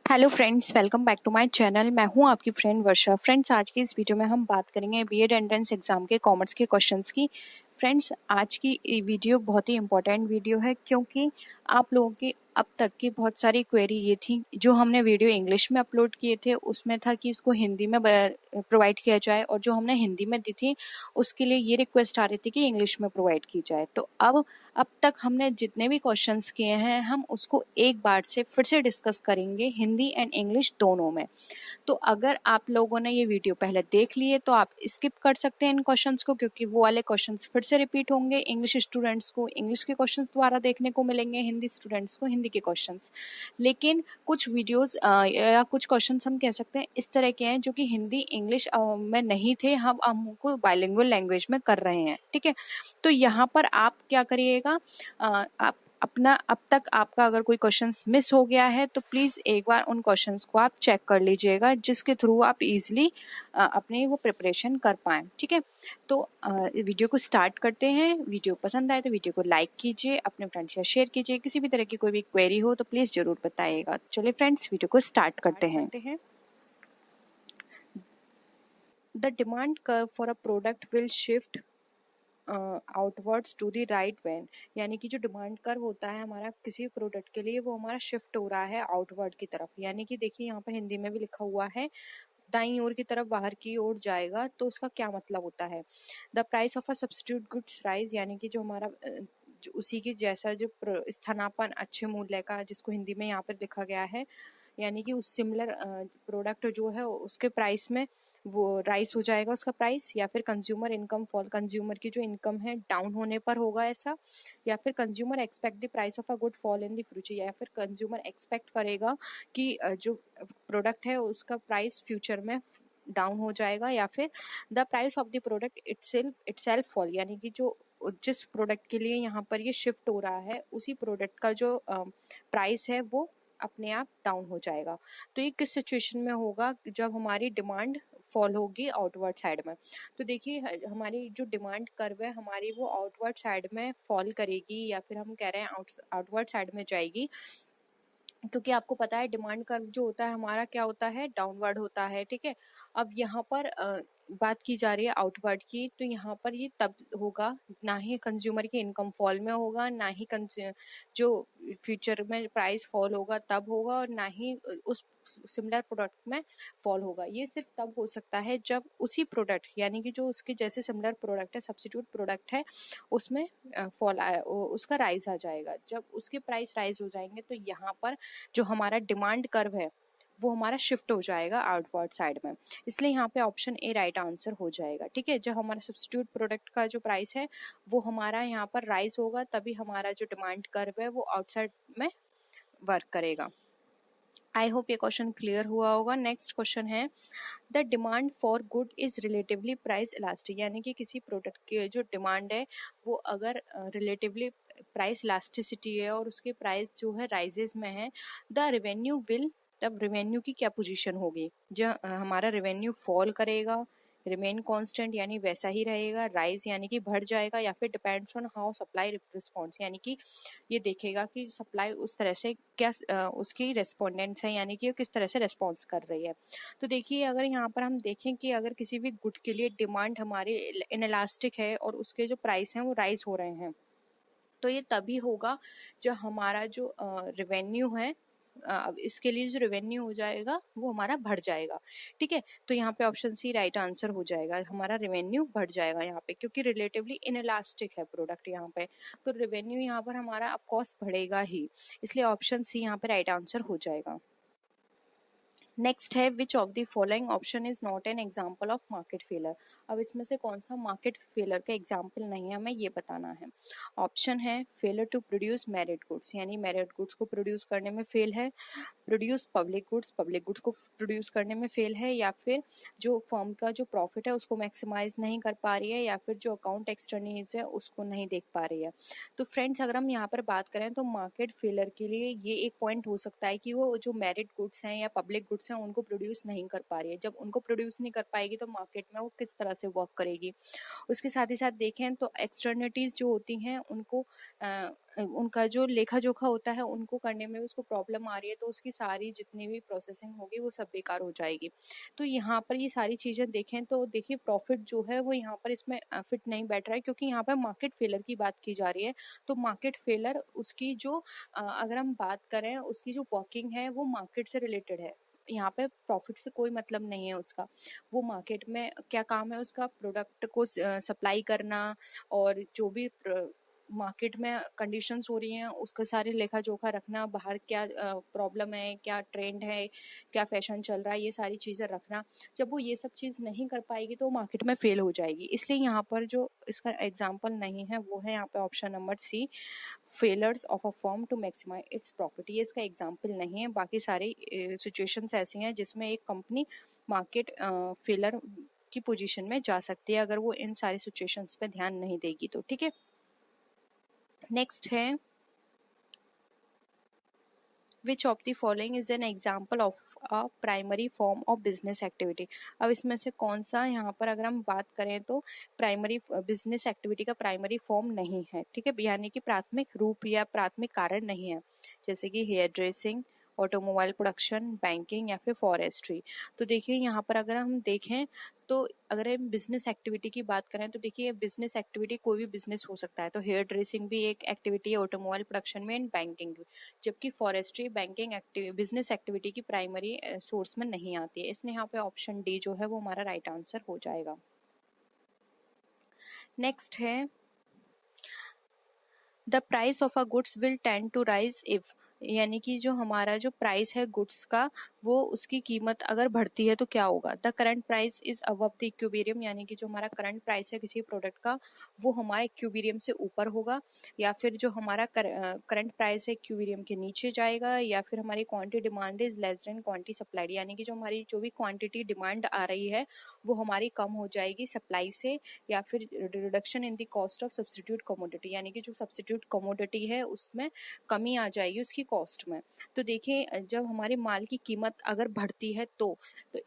Hello friends, welcome back to my channel. मैं हूं आपकी फ्रेंड वर्षा। फ्रेंड्स, आज की इस वीडियो में हम बात करेंगे बीएड एंट्रेंस एग्जाम के कॉमर्स के क्वेश्चंस की। फ्रेंड्स, आज की ये वीडियो बहुत ही इंपॉर्टेंट वीडियो है क्योंकि आप लोगों की अब तक की बहुत सारी क्वेरी ये थी। जो हमने वीडियो इंग्लिश में अपलोड किए थे उसमें था कि इसको हिंदी में प्रोवाइड किया जाए, और जो हमने हिंदी में दी थी उसके लिए ये रिक्वेस्ट आ रही थी कि इंग्लिश में प्रोवाइड की जाए। तो अब तक हमने जितने भी क्वेश्चंस किए हैं हम उसको एक बार से फिर से डिस्कस करेंगे, हिंदी एंड इंग्लिश दोनों में। तो अगर आप लोगों ने ये वीडियो पहले देख लिए तो आप स्किप कर सकते हैं इन क्वेश्चंस को, क्योंकि वो वाले क्वेश्चंस फिर से रिपीट होंगे। इंग्लिश स्टूडेंट्स को इंग्लिश के क्वेश्चंस दोबारा देखने को मिलेंगे, हिंदी स्टूडेंट्स को हिंदी के क्वेश्चंस। लेकिन कुछ वीडियोस या कुछ क्वेश्चंस हम कह सकते हैं इस तरह के हैं जो कि हिंदी इंग्लिश में नहीं थे, हम उनको बाइलिंगुअल लैंग्वेज में कर रहे हैं। ठीक है, तो यहाँ पर आप क्या करिएगा, आप अपना अब तक आपका अगर कोई क्वेश्चंस मिस हो गया है तो प्लीज़ एक बार उन क्वेश्चंस को आप चेक कर लीजिएगा, जिसके थ्रू आप इजीली अपने वो प्रिपरेशन कर पाएँ। ठीक है, तो वीडियो को स्टार्ट करते हैं। वीडियो पसंद आए तो वीडियो को लाइक कीजिए, अपने फ्रेंड्स से शेयर कीजिए। किसी भी तरह की कोई भी क्वेरी हो तो प्लीज़ ज़रूर बताइएगा। चलिए फ्रेंड्स, वीडियो को स्टार्ट करते हैं। The demand curve for a product will shift outwards to the right when, यानी कि जो डिमांड कर्व होता है हमारा किसी प्रोडक्ट के लिए वो हमारा शिफ्ट हो रहा है आउटवर्ड की तरफ। यानी कि देखिए यहाँ पर हिंदी में भी लिखा हुआ है दाईं ओर की तरफ, बाहर की ओर जाएगा। तो उसका क्या मतलब होता है? The price of a substitute goods rise, यानी कि जो हमारा जो उसी के जैसा जो स्थानापन अच्छे मूल्य का, जिसको हिंदी में यहाँ पर लिखा गया है, यानी कि उस सिमिलर प्रोडक्ट जो है उसके प्राइस में वो राइस हो जाएगा उसका प्राइस। या फिर कंज्यूमर इनकम फॉल, कंज्यूमर की जो इनकम है डाउन होने पर होगा ऐसा। या फिर consumer expect the price of a good fall in the future, या फिर कंज्यूमर एक्सपेक्ट करेगा कि जो प्रोडक्ट है उसका प्राइस फ्यूचर में डाउन हो जाएगा। या फिर the price of the product itself fall, यानी कि जो जिस प्रोडक्ट के लिए यहाँ पर ये शिफ्ट हो रहा है उसी प्रोडक्ट का जो प्राइस है वो अपने आप डाउन हो जाएगा। तो ये किस सिचुएशन में होगा? जब हमारी डिमांड फॉल होगी आउटवर्ड साइड में। तो देखिए हमारी जो डिमांड कर्व है हमारी वो आउटवर्ड साइड में फॉल करेगी, या फिर हम कह रहे हैं आउटवर्ड साइड में जाएगी, क्योंकि आपको पता है डिमांड कर्व जो होता है हमारा क्या होता है, डाउनवर्ड होता है। ठीक है, अब यहाँ पर बात की जा रही है आउटवर्ड की, तो यहाँ पर ये तब होगा ना ही कंज्यूमर की इनकम फॉल में होगा, ना ही जो फ्यूचर में प्राइस फॉल होगा तब होगा, और ना ही उस सिमिलर प्रोडक्ट में फॉल होगा। ये सिर्फ तब हो सकता है जब उसी प्रोडक्ट, यानी कि जो उसके जैसे सिमिलर प्रोडक्ट है, सब्स्टिट्यूट प्रोडक्ट है, उसमें फॉल आया, उसका राइज आ जाएगा। जब उसके प्राइस राइज हो जाएंगे तो यहाँ पर जो हमारा डिमांड कर्व है वो हमारा शिफ्ट हो जाएगा आउटवर्ड साइड में। इसलिए यहाँ पे ऑप्शन ए राइट आंसर हो जाएगा। ठीक है, जब हमारा सब्स्टिट्यूट प्रोडक्ट का जो प्राइस है वो हमारा यहाँ पर राइज होगा, तभी हमारा जो डिमांड कर्व है वो आउटसाइड में वर्क करेगा। आई होप ये क्वेश्चन क्लियर हुआ होगा। नेक्स्ट क्वेश्चन है, the demand for good is relatively price elastic, यानी कि किसी प्रोडक्ट की जो डिमांड है वो अगर रिलेटिवली प्राइस इलास्टिसिटी है और उसके प्राइस जो है राइजेस में है, द रेवेन्यू विल, तब रेवेन्यू की क्या पोजीशन होगी? जो हमारा रेवेन्यू फॉल करेगा, रिमेन कांस्टेंट यानी वैसा ही रहेगा, राइज यानी कि बढ़ जाएगा, या फिर depends on how supply response, यानी कि ये देखेगा कि सप्लाई उस तरह से क्या उसकी रेस्पोंडेंट्स है, यानी कि वो किस तरह से रेस्पॉन्स कर रही है। तो देखिए अगर यहाँ पर हम देखें कि अगर किसी भी गुड के लिए डिमांड हमारी इनइलास्टिक है और उसके जो प्राइस हैं वो राइज हो रहे हैं, तो ये तभी होगा जब हमारा जो रेवेन्यू है, अब इसके लिए जो रेवेन्यू हो जाएगा वो हमारा बढ़ जाएगा। ठीक है, तो यहाँ पे ऑप्शन सी राइट आंसर हो जाएगा, हमारा रेवेन्यू बढ़ जाएगा यहाँ पे, क्योंकि रिलेटिवली इनइलास्टिक है प्रोडक्ट यहाँ पे, तो रेवेन्यू यहाँ पर हमारा ऑफकोर्स बढ़ेगा ही, इसलिए ऑप्शन सी यहाँ पे राइट आंसर हो जाएगा। नेक्स्ट है, which of the following option is not an example of market failure. अब इसमें से कौन सा मार्केट फेलर का एग्जाम्पल नहीं है, हमें ये बताना है। ऑप्शन है, failure to produce merit goods, यानी मेरिट गुड्स को प्रोड्यूस करने में फेल है, produce public goods, public goods को प्रोड्यूस करने में फेल है, या फिर जो फर्म का जो प्रॉफिट है उसको मैक्सिमाइज नहीं कर पा रही है, या फिर जो अकाउंट एक्सटर्नीज है उसको नहीं देख पा रही है। तो फ्रेंड्स अगर हम यहाँ पर बात करें तो मार्केट फेलर के लिए ये एक पॉइंट हो सकता है कि वो जो मेरिट गुड्स हैं या पब्लिक गुड्स गुड्स हैं उनको प्रोड्यूस नहीं कर पा रही है। जब उनको प्रोड्यूस नहीं कर पाएगी तो मार्केट में वो किस तरह से वर्क करेगी। उसके साथ ही साथ देखें तो एक्सटर्निटीज़ जो होती हैं उनको उनका जो लेखा जोखा होता है उनको करने में उसको प्रॉब्लम आ रही है, तो उसकी सारी जितनी भी प्रोसेसिंग होगी वो सब बेकार हो जाएगी। तो यहाँ पर ये सारी चीज़ें देखें तो देखिए प्रॉफिट जो है वो यहाँ पर इसमें फिट नहीं बैठ रहा है, क्योंकि यहाँ पर मार्केट फेलर की बात की जा रही है। तो मार्केट फेलर उसकी जो अगर हम बात करें उसकी जो वर्किंग है वो मार्केट से रिलेटेड है। यहाँ पे प्रॉफिट से कोई मतलब नहीं है उसका। वो मार्केट में क्या काम है उसका, प्रोडक्ट को सप्लाई करना और जो भी मार्केट में कंडीशंस हो रही हैं उसका सारे लेखा जोखा रखना, बाहर क्या प्रॉब्लम है, क्या ट्रेंड है, क्या फैशन चल रहा है, ये सारी चीज़ें रखना। जब वो ये सब चीज़ नहीं कर पाएगी तो मार्केट में फेल हो जाएगी। इसलिए यहाँ पर जो इसका एग्जाम्पल नहीं है वो है यहाँ पे option number C, failures of a firm to maximise its profit. ये इसका एग्जाम्पल नहीं है। बाकी सारी सिचुएशंस ऐसी हैं जिसमें एक कंपनी मार्केट फेलर की पोजीशन में जा सकती है अगर वो इन सारी सिचुएशंस पे ध्यान नहीं देगी तो। ठीक है, नेक्स्ट है which of the following is an example of a primary form of business activity. अब इसमें से कौन सा यहाँ पर अगर हम बात करें तो प्राइमरी बिजनेस एक्टिविटी का प्राइमरी फॉर्म नहीं है। ठीक है, यानी कि प्राथमिक रूप या प्राथमिक कारण नहीं है, जैसे कि hair dressing, automobile production, banking या फिर फॉरेस्ट्री। तो देखिए यहाँ पर अगर हम देखें तो अगर हम बिजनेस एक्टिविटी की बात करें तो देखिए बिजनेस एक्टिविटी कोई भी बिजनेस हो सकता है। तो हेयर ड्रेसिंग भी एक एक्टिविटी है, ऑटोमोबाइल प्रोडक्शन में, एंड बैंकिंग भी। जबकि फॉरेस्ट्री बैंकिंग बिजनेस एक्टिविटी की प्राइमरी सोर्स में नहीं आती है। इसलिए यहाँ पे ऑप्शन डी जो है वो हमारा राइट आंसर हो जाएगा। नेक्स्ट है the price of a goods will tend to rise if, यानी कि जो हमारा जो प्राइस है गुड्स का वो उसकी कीमत अगर बढ़ती है तो क्या होगा। The current price is above the equilibrium, यानी कि जो हमारा करंट प्राइस है किसी प्रोडक्ट का वो हमारे इक्विलिब्रियम से ऊपर होगा, या फिर जो हमारा करंट प्राइस है इक्विलिब्रियम के नीचे जाएगा, या फिर हमारी quantity demand is less than quantity supplied, यानी कि जो हमारी जो भी क्वांटिटी डिमांड आ रही है वो हमारी कम हो जाएगी सप्लाई से, या फिर reduction in the cost of substitute commodity, यानी कि जो सब्स्टिट्यूट कमोडिटी है उसमें कमी आ जाएगी उसकी कॉस्ट में। तो देखिए जब हमारे माल की कीमत अगर बढ़ती है तो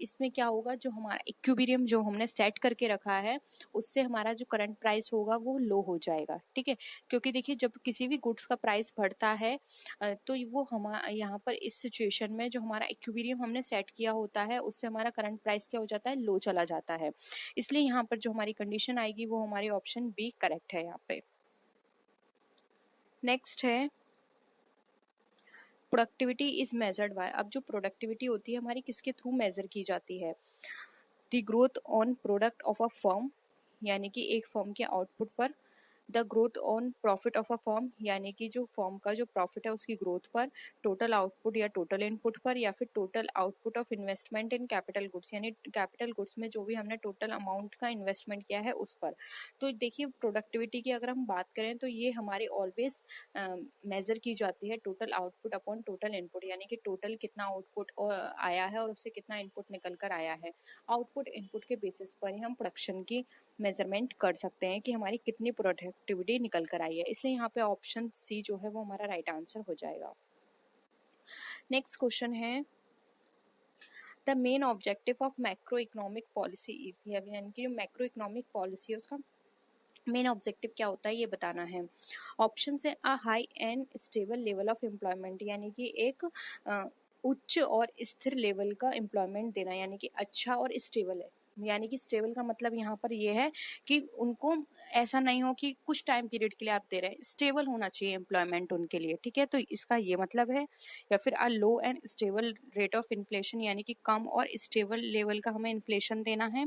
इसमें क्या होगा, जो हमारा इक्विलिब्रियम जो हमने सेट करके रखा है उससे हमारा जो करंट प्राइस होगा वो लो हो जाएगा। ठीक है, क्योंकि देखिए जब किसी भी गुड्स का प्राइस बढ़ता है तो वो हमारा यहाँ पर इस सिचुएशन में जो हमारा इक्विलिब्रियम हमने सेट किया होता है उससे हमारा करंट प्राइस क्या हो जाता है, लो चला जाता है। इसलिए यहाँ पर जो हमारी कंडीशन आएगी वो हमारी ऑप्शन बी करेक्ट है यहाँ पे। नेक्स्ट है प्रोडक्टिविटी इज मेजर्ड बाय। अब जो प्रोडक्टिविटी होती है हमारी किसके थ्रू मेजर की जाती है, the growth on product of a firm, यानी कि एक फर्म के आउटपुट पर, the growth on profit of a firm, यानी कि जो फर्म का जो प्रॉफिट है उसकी ग्रोथ पर, टोटल आउटपुट या टोटल इनपुट पर, या फिर total output of investment in capital goods, यानी कैपिटल गुड्स में जो भी हमने टोटल अमाउंट का इन्वेस्टमेंट किया है उस पर। तो देखिए प्रोडक्टिविटी की अगर हम बात करें तो ये हमारी ऑलवेज मेजर की जाती है total output upon total input, यानी कि टोटल कितना आउटपुट आया है और उससे कितना इनपुट निकल कर आया है। आउटपुट इनपुट के बेसिस पर ही हम प्रोडक्शन की मेजरमेंट कर सकते हैं कि हमारी कितनी प्रोडक्टिविटी निकल कर आई है। इसलिए यहाँ पे ऑप्शन सी जो है वो हमारा राइट आंसर हो जाएगा। नेक्स्ट क्वेश्चन है the main objective of macro economic policy is, यानी कि जो मैक्रो इकोनॉमिक पॉलिसी है उसका मेन ऑब्जेक्टिव क्या होता है ये बताना है। ऑप्शन से a high and stable level of employment, यानी कि एक उच्च और स्थिर लेवल का एम्प्लॉयमेंट देना, यानी कि अच्छा और स्टेबल है। यानी कि स्टेबल का मतलब यहाँ पर ये है कि उनको ऐसा नहीं हो कि कुछ टाइम पीरियड के लिए आप दे रहे हैं, स्टेबल होना चाहिए एम्प्लॉयमेंट उनके लिए। ठीक है, तो इसका ये मतलब है। या फिर a low and stable rate of inflation, यानी कि कम और स्टेबल लेवल का हमें इन्फ्लेशन देना है।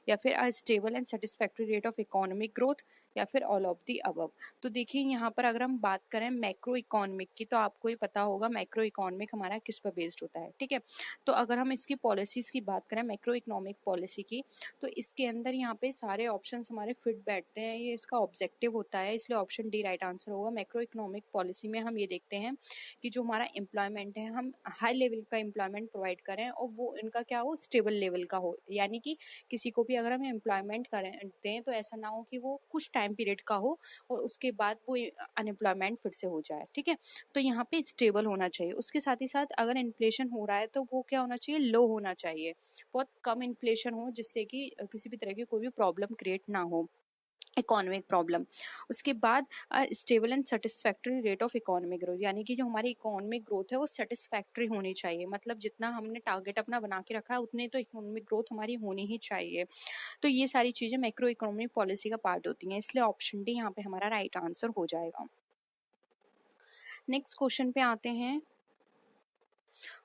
या फिर a stable and satisfactory rate of economic growth, या फिर ऑल ऑफ दी अबव। तो देखिए यहाँ पर अगर हम बात करें मैक्रो इकोनॉमिक की तो आपको ही पता होगा मैक्रो इकोनॉमिक हमारा किस पर बेस्ड होता है। ठीक है, तो अगर हम इसकी पॉलिसीज की बात करें मैक्रो इकोनॉमिक पॉलिसी की, तो इसके अंदर यहाँ पे सारे ऑप्शंस हमारे फिट बैठते हैं, ये इसका ऑब्जेक्टिव होता है। इसलिए ऑप्शन डी राइट आंसर होगा। मैक्रो इकोनॉमिक पॉलिसी में हम ये देखते हैं कि जो हमारा एम्प्लॉयमेंट है हम हाई लेवल का एम्प्लॉयमेंट प्रोवाइड करें और वो इनका क्या हो, स्टेबल लेवल का हो। यानी कि किसी को भी अगर हम एम्प्लॉयमेंट करें दें तो ऐसा ना हो कि वो कुछ टाइम टाइम पीरियड का हो और उसके बाद वो अनएम्प्लॉयमेंट फिर से हो जाए, ठीक है। तो यहाँ पे स्टेबल होना चाहिए। उसके साथ ही साथ अगर इन्फ्लेशन हो रहा है तो वो क्या होना चाहिए, लो होना चाहिए, बहुत कम इन्फ्लेशन हो जिससे कि किसी भी तरह की कोई भी प्रॉब्लम क्रिएट ना हो, इकोनॉमिक प्रॉब्लम। उसके बाद stable and satisfactory rate of economic growth, यानी कि जो हमारी इकोनॉमिक ग्रोथ है वो सेटिस्फैक्ट्री होनी चाहिए, मतलब जितना हमने टारगेट अपना बना के रखा है उतने तो इकोनॉमिक ग्रोथ हमारी होनी ही चाहिए। तो ये सारी चीज़ें मैक्रो इकोनॉमिक पॉलिसी का पार्ट होती हैं, इसलिए ऑप्शन डी यहाँ पे हमारा राइट आंसर हो जाएगा। नेक्स्ट क्वेश्चन पे आते हैं।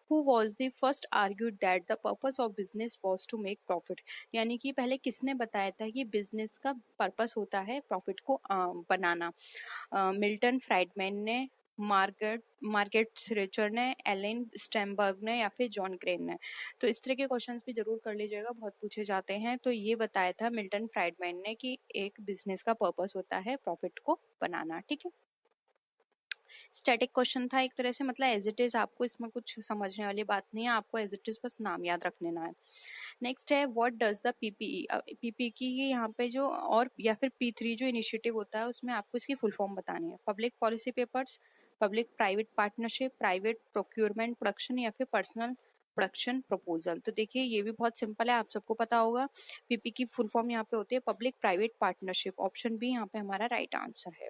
Who was the first argued that the purpose of business was to make profit, यानी कि पहले किसने बताया था कि बिजनेस का पर्पस होता है प्रॉफिट को बनाना। मिल्टन फ्राइडमैन ने, मार्केट रिचर ने, एलन स्टेनबर्ग ने, या फिर जॉन क्रेन ने। तो इस तरह के क्वेश्चंस भी जरूर कर लीजिएगा, बहुत पूछे जाते हैं। तो ये बताया था मिल्टन फ्राइडमैन ने कि एक बिजनेस का पर्पस होता है प्रॉफिट को बनाना, ठीक है। स्टैटिक क्वेश्चन था एक तरह से, मतलब एज इट इज, आपको इसमें कुछ समझने वाली बात नहीं है, आपको एज इट इज बस नाम याद रख लेना है। नेक्स्ट है what does the PPE. PPE की ये यहाँ पे जो और या फिर P3 जो इनिशिएटिव होता है उसमें आपको इसकी फुल फॉर्म बतानी है। Public policy papers, public private partnership, private procurement production, या फिर पर्सनल प्रोडक्शन प्रपोजल। तो देखिए ये भी बहुत सिंपल है, आप सबको पता होगा। पीपी की फुल फॉर्म यहाँ पे होती है public private partnership. Option B यहाँ पे हमारा राइट आंसर है।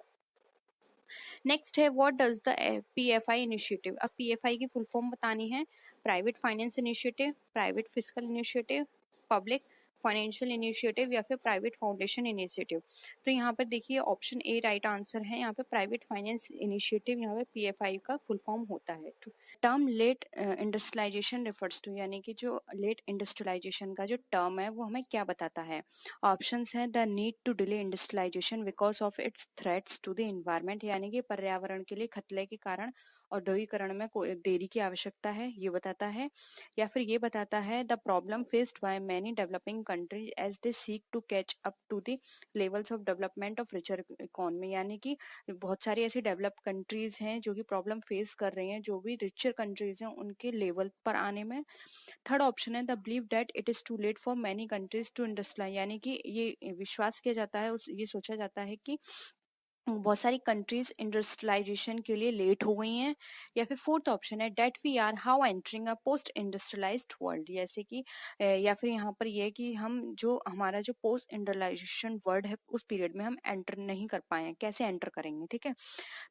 नेक्स्ट है what does the PFI initiative. अब पीएफआई की फुल फॉर्म बतानी है। Private finance initiative, private physical initiative, public financial initiative, या फिर प्राइवेट फाउंडेशन इनिशिएटिव। तो यहाँ पर देखिए ऑप्शन ए राइट आंसर है। यहाँ पे प्राइवेट फाइनेंस इनिशिएटिव यहाँ पे पीएफआई का फुल फॉर्म होता है। Term late industrialisation refers to, यानी कि जो लेट इंडस्ट्रियलाइजेशन का जो टर्म है वो हमें क्या बताता है। ऑप्शंस हैं the need to delay industrialisation because of its threats to the environment, यानी कि पर्यावरण के लिए खतरे के कारण औद्योगिकरण में देरी की आवश्यकता है, ये बताता है। या फिर ये बताता है the problem faced by many developing countries as they seek to catch up to the levels of development of richer economy, यानी कि बहुत सारी ऐसी डेवलप कंट्रीज हैं जो कि प्रॉब्लम फेस कर रही हैं जो भी रिचर कंट्रीज हैं उनके लेवल पर आने में। थर्ड ऑप्शन है the believe that it is too late for many countries to industrialise, यानी कि ये विश्वास किया जाता है, ये सोचा जाता है कि बहुत सारी कंट्रीज इंडस्ट्रियलाइजेशन के लिए लेट हो गई हैं। या फिर फोर्थ ऑप्शन है that we are how entering a post industrialised world, जैसे कि या फिर यहाँ पर यह कि हम जो हमारा जो पोस्ट इंडस्ट्रियलाइजेशन वर्ल्ड है उस पीरियड में हम एंटर नहीं कर पाए हैं, कैसे एंटर करेंगे, ठीक है।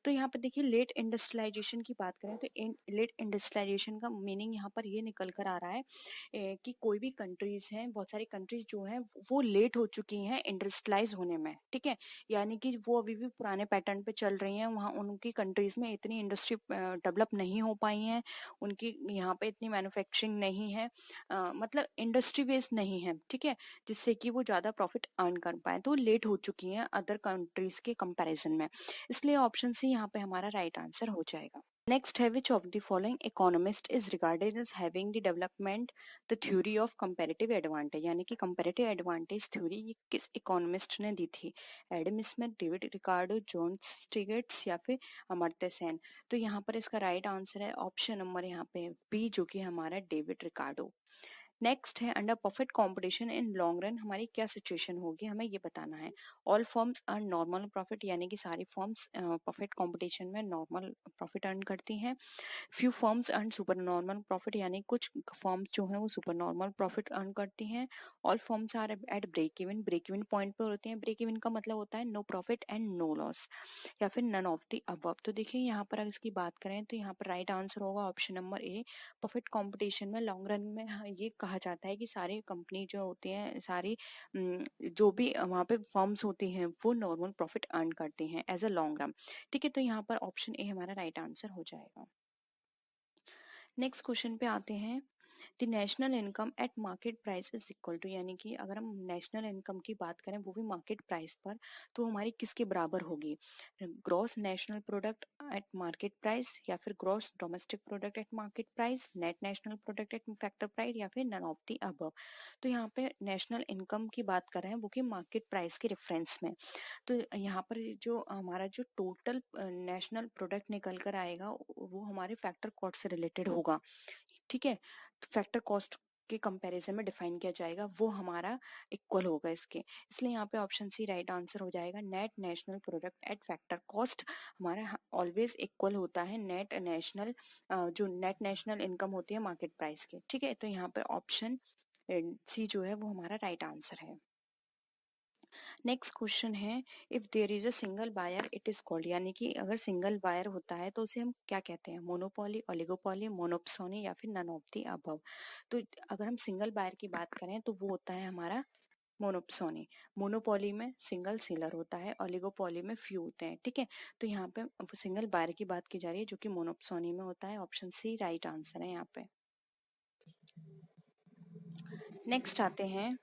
तो यहाँ पर देखिए लेट इंडस्ट्रियलाइजेशन की बात करें तो लेट इंडस्ट्रियलाइजेशन का मीनिंग यहाँ पर ये निकल कर आ रहा है कि कोई भी कंट्रीज हैं, बहुत सारी कंट्रीज जो हैं वो लेट हो चुकी हैं इंडस्ट्रियलाइज होने में, ठीक है। यानी कि वो अभी भी पुराने पैटर्न पे चल रही हैं, वहाँ उनकी कंट्रीज में इतनी इंडस्ट्री डेवलप नहीं हो पाई हैं, उनकी यहाँ पे इतनी मैन्युफैक्चरिंग नहीं है, मतलब इंडस्ट्री बेस्ड नहीं है, ठीक है, जिससे कि वो ज्यादा प्रॉफिट अर्न कर पाए, तो लेट हो चुकी हैं अदर कंट्रीज के कंपैरिजन में। इसलिए ऑप्शन सी यहाँ पे हमारा राइट आंसर हो जाएगा। नेक्स्ट है which of the following economist is regarded as having the development the theory of comparative advantage, यानी कि कंपैरेटिव एडवांटेज थ्योरी ये किस इकोनॉमिस्ट ने दी थी। Adam Smith, David Ricardo, John Stiglitz, या फिर अमर्त्य सेन। तो यहाँ पर इसका राइट आंसर है ऑप्शन नंबर यहाँ पे बी, जो कि हमारा डेविड रिकार्डो। नेक्स्ट है under perfect competition in long run हमारी क्या सिचुएशन होगी, हमें ये बताना है। All firms earn normal profit, यानी कि सारी फर्म्स परफेक्ट कंपटीशन में नॉर्मल प्रॉफिट अर्न करती हैं। Few firms earn super normal profit, यानी कुछ फर्म्स जो हैं वो सुपर नॉर्मल प्रॉफिट अर्न करती हैं। All firms are at break even point पर होती हैं। ब्रेक इवन का मतलब होता है no profit and no loss, या फिर नन ऑफ द अबव। तो देखिए यहाँ पर अगर इसकी बात करें तो यहाँ पर राइट आंसर होगा option number A. Perfect competition में लॉन्ग रन में ये कहा जाता है कि सारी कंपनी जो होती हैं, सारी जो भी वहाँ पे फर्म्स होती हैं वो नॉर्मल प्रॉफिट अर्न करती हैं एज अ लॉन्ग रन, ठीक है। तो यहाँ पर ऑप्शन ए हमारा राइट आंसर हो जाएगा। नेक्स्ट क्वेश्चन पे आते हैं। The national income at market price is equal to, यानी कि अगर हम नेशनल इनकम की बात करें वो भी मार्केट प्राइस पर, तो हमारी किसके बराबर होगी। Gross national product at market price, या फिर gross domestic product at market price, net national product at factor price, या फिर नन ऑफ द अबव। तो यहाँ पे नेशनल इनकम की बात कर रहे हैं वो कि मार्केट प्राइस के रेफरेंस में। तो यहाँ पर जो हमारा जो टोटल नेशनल प्रोडक्ट निकल कर आएगा वो हमारे फैक्टर कॉस्ट से रिलेटेड होगा, ठीक है। तो फैक्टर कॉस्ट के कंपैरिजन में डिफाइन किया जाएगा वो हमारा इक्वल होगा इसके, इसलिए यहाँ पे ऑप्शन सी राइट आंसर हो जाएगा। Net national product at factor cost हमारा ऑलवेज इक्वल होता है नेट नेशनल जो नेट नेशनल इनकम होती है मार्केट प्राइस के, ठीक है। तो यहाँ पे ऑप्शन सी जो है वो हमारा राइट आंसर है। नेक्स्ट क्वेश्चन है, if there is a single buyer it is called, यानी कि अगर सिंगल बायर होता है तो उसे हम क्या कहते हैं, मोनोपोली, ओलिगोपोली, मोनोप्सोनी या फिर नन ऑफ द अबव। तो अगर हम सिंगल बायर की बात करें तो वो होता है हमारा मोनोप्सोनी। मोनोपोली में सिंगल सेलर होता है, ओलिगोपोली में फ्यू होते हैं, ठीक है। तो यहाँ पे सिंगल बायर की बात की जा रही है जो कि मोनोप्सोनी में होता है। ऑप्शन सी राइट आंसर है यहाँ पे। नेक्स्ट आते हैं,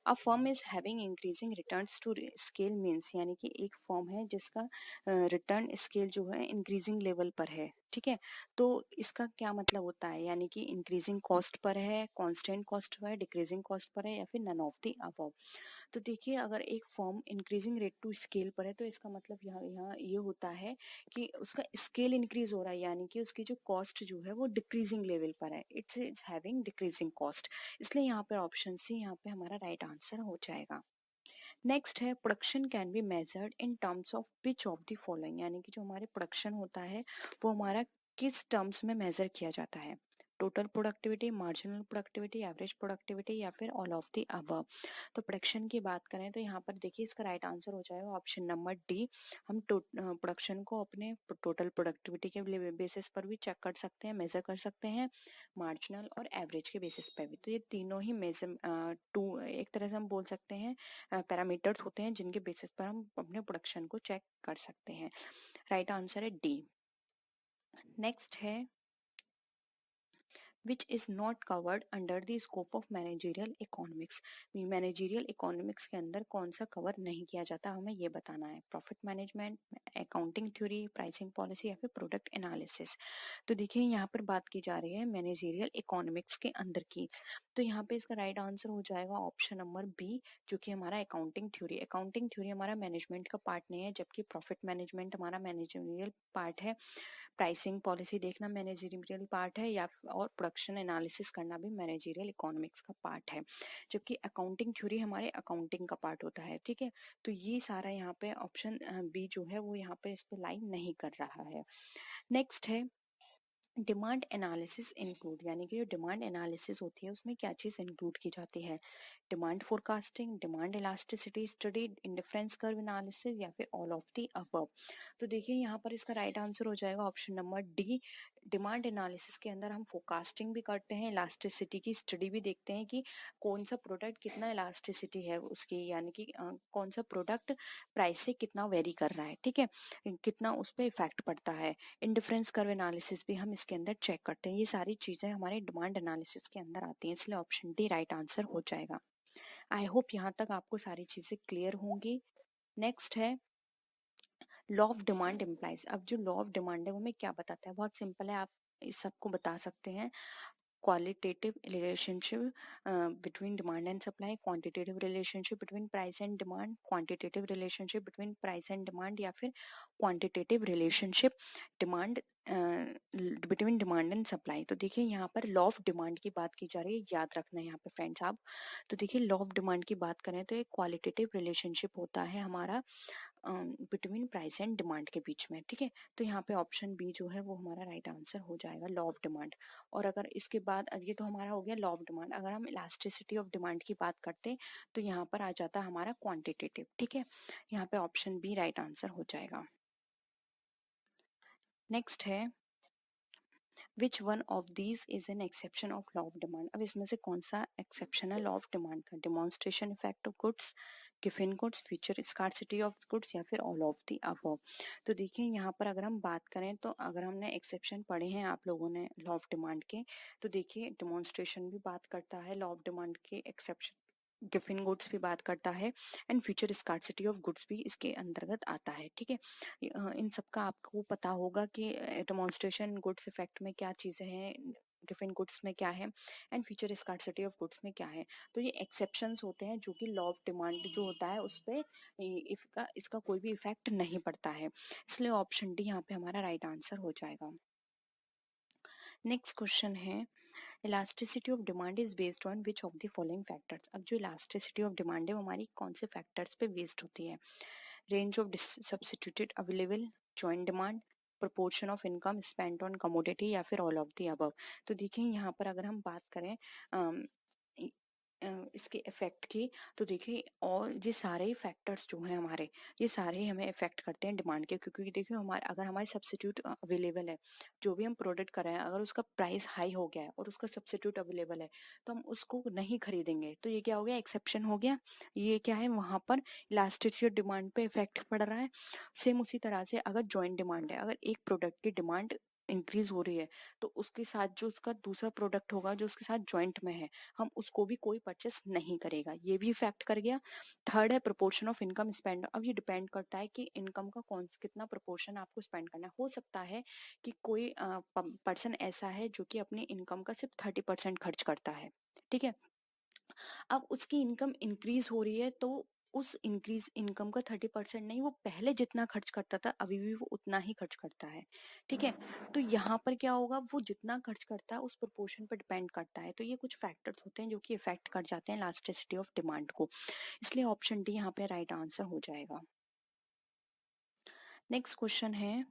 a firm is having increasing returns to scale means, यानी कि एक फर्म है जिसका रिटर्न स्केल जो है इंक्रीजिंग लेवल पर है, ठीक है। तो इसका क्या मतलब होता है, यानी कि इंक्रीजिंग कॉस्ट पर है, कांस्टेंट कॉस्ट पर है, डिक्रीजिंग कॉस्ट पर है या फिर नन ऑफ द अबव। तो देखिए अगर एक firm increasing rate to scale पर है तो इसका मतलब यहाँ यहाँ ये होता है कि उसका स्केल इंक्रीज हो रहा है, यानी कि उसकी जो कॉस्ट जो है वो डिक्रीजिंग लेवल पर है, इट्स हैविंग डिक्रीजिंग कॉस्ट, इसलिए यहाँ पे ऑप्शन सी यहाँ पे हमारा राइट आंसर हो जाएगा। नेक्स्ट है, production can be measured in terms of which of the following, यानी कि जो हमारे प्रोडक्शन होता है वो हमारा किस टर्म्स में मेजर किया जाता है, total productivity, marginal productivity, average productivity या फिर ऑल ऑफ द अबव। तो प्रोडक्शन की बात करें तो यहाँ पर देखिए इसका राइट आंसर हो जाएगा ऑप्शन नंबर डी। हम प्रोडक्शन को अपने टोटल प्रोडक्टिविटी के बेसिस पर भी चेक कर सकते हैं, मेजर कर सकते हैं, मार्जिनल और एवरेज के बेसिस पर भी। तो ये तीनों ही मेजर टू एक तरह से हम बोल सकते हैं पैरामीटर्स होते हैं जिनके बेसिस पर हम अपने प्रोडक्शन को चेक कर सकते हैं। राइट आंसर है डी। नेक्स्ट है, which is not covered under the scope of managerial economics, managerial economics के अंदर कौन सा कवर नहीं किया जाता हमें ये बताना है। Profit management, accounting theory, pricing policy या फिर प्रोडक्ट एनालिसिस। तो देखिए यहाँ पर बात की जा रही है मैनेजरियल इकोनॉमिक्स के अंदर की, तो यहाँ पे इसका राइट आंसर हो जाएगा ऑप्शन नंबर बी जो कि हमारा अकाउंटिंग थ्योरी। अकाउंटिंग थ्योरी हमारा मैनेजमेंट का पार्ट नहीं है, जबकि प्रॉफिट मैनेजमेंट हमारा मैनेजरियल पार्ट है, प्राइसिंग पॉलिसी देखना मैनेजरियल पार्ट है, या और प्रोडक्शन एनालिसिस करना भी मैनेजरियल इकोनॉमिक्स का पार्ट है, जबकि अकाउंटिंग थ्योरी हमारे अकाउंटिंग का पार्ट होता है, ठीक है। तो ये सारा यहाँ पे ऑप्शन बी जो है वो यहाँ पे इस पे लाइन नहीं कर रहा है। नेक्स्ट है, डिमांड एनालिसिस इंक्लूड, यानी कि जो डिमांड एनालिसिस होती है उसमें क्या चीज़ इंक्लूड की जाती है, demand forecasting, demand elasticity study, indifference curve analysis या फिर ऑल ऑफ द अबव। तो देखिए यहाँ पर इसका राइट आंसर हो जाएगा option number D. Demand analysis के अंदर हम फोरकास्टिंग भी करते हैं, इलास्टिसिटी की स्टडी भी देखते हैं कि कौन सा प्रोडक्ट कितना इलास्टिसिटी है उसकी, यानी कि कौन सा प्रोडक्ट प्राइस से कितना वेरी कर रहा है, ठीक है, कितना उस पर इफेक्ट पड़ता है। इंडिफरेंस कर्व एनालिसिस भी हम इसके अंदर चेक करते हैं। ये सारी चीजें हमारे डिमांड एनालिसिस के अंदर आती हैं, इसलिए ऑप्शन डी राइट आंसर हो जाएगा। आई होप यहाँ तक आपको सारी चीजें क्लियर होंगी। नेक्स्ट है, लॉ ऑफ डिमांड इम्प्लाइज। अब जो लॉ ऑफ डिमांड है वो हमें क्या बताता है, बहुत सिंपल है, आप इस सबको बता सकते हैं। qualitative relationship between demand and supply, quantitative relationship between price and demand, quantitative relationship between price and demand या फिर quantitative relationship demand between demand and supply. तो देखिए यहाँ पर लॉ ऑफ डिमांड की बात की जा रही है, याद रखना है यहाँ पे फ्रेंड्स आप। तो देखिए लॉ ऑफ डिमांड की बात करें तो एक क्वालिटेटिव रिलेशनशिप होता है हमारा बिटवीन प्राइस एंड डिमांड के बीच में, ठीक है। तो यहाँ पे ऑप्शन बी जो है वो हमारा राइट आंसर हो जाएगा, लॉ ऑफ डिमांड। और अगर इसके बाद ये तो हमारा हो गया लॉ ऑफ डिमांड, अगर हम इलास्टिसिटी ऑफ डिमांड की बात करते तो यहाँ पर आ जाता है हमारा क्वांटिटेटिव, ठीक है। यहाँ पे ऑप्शन बी राइट आंसर हो जाएगा। नेक्स्ट है, which one of these is an exception of law of demand. अब इसमें से कौन सा एक्सेप्शन है लॉ ऑफ डिमांड का, demonstration effect of goods, given goods, future scarcity of goods या फिर ऑल ऑफ द अबव। तो देखिए यहाँ पर अगर हम बात करें तो अगर हमने एक्सेप्शन पढ़े हैं आप लोगों ने लॉ ऑफ डिमांड के, तो देखिए डिमॉन्स्ट्रेशन भी बात करता है लॉ ऑफ डिमांड के एक्सेप्शन, गिवन गुड्स भी बात करता है, and future scarcity of goods भी इसके अंतर्गत आता है, ठीक है। इन सब का आपको पता होगा कि डेमोन्स्ट्रेशन गुड्स इफेक्ट में क्या चीज़ें हैं, गिवन गुड्स में क्या है, and future scarcity of goods में क्या है। तो ये एक्सेप्शंस होते हैं जो कि लॉ ऑफ डिमांड जो होता है उस पर इसका कोई भी इफेक्ट नहीं पड़ता है, इसलिए ऑप्शन डी यहाँ पे हमारा राइट आंसर हो जाएगा। नेक्स्ट क्वेश्चन है, elasticity of demand is based on which of the following factors. अब जो इलास्टिसिटी ऑफ डिमांड है वो हमारी कौन से फैक्टर्स पे बेस्ड होती है? Range of substituted available, joint demand, proportion of income spent on commodity, या फिर ऑल ऑफ द अबव। तो देखिए यहाँ पर अगर हम बात करें इसके इफेक्ट की, तो देखिए और ये सारे ही फैक्टर्स जो हैं हमारे, ये सारे ही हमें इफेक्ट करते हैं डिमांड के, क्योंकि देखिए हमारे अगर हमारे सब्स्टिट्यूट अवेलेबल है, जो भी हम प्रोडक्ट कर रहे हैं, अगर उसका प्राइस हाई हो गया है और उसका सब्स्टिट्यूट अवेलेबल है तो हम उसको नहीं खरीदेंगे, तो ये क्या हो गया? एक्सेप्शन हो गया। ये क्या है? वहां पर इलास्टिसिटी डिमांड पे इफेक्ट पड़ रहा है। सेम उसी तरह से अगर जॉइंट डिमांड है, अगर एक प्रोडक्ट की डिमांड इंक्रीज हो रही है तो उसके साथ जो उसका दूसरा प्रोडक्ट होगा जो उसके साथ जॉइंट में है, हम उसको भी कोई परचेस नहीं करेगा, ये भी इफेक्ट कर गया। थर्ड है प्रोपोर्शन ऑफ इनकम स्पेंड। अब ये डिपेंड करता है कि इनकम का कितना प्रोपोर्शन आपको स्पेंड करना है। हो सकता है कि कोई पर्सन ऐसा है जो कि अपनी इनकम का सिर्फ 30% खर्च करता है, ठीक है। अब उसकी इनकम इंक्रीज हो रही है तो उस इंक्रीज इनकम का 30% नहीं, वो पहले जितना खर्च करता था अभी भी वो उतना ही खर्च करता है, ठीक है। तो यहाँ पर क्या होगा? वो जितना खर्च करता है उस प्रोपोर्शन पर डिपेंड करता है। तो ये कुछ फैक्टर्स होते हैं जो कि इफेक्ट कर जाते हैं इलास्टिसिटी ऑफ डिमांड को, इसलिए ऑप्शन डी यहाँ पे राइट आंसर हो जाएगा। नेक्स्ट क्वेश्चन है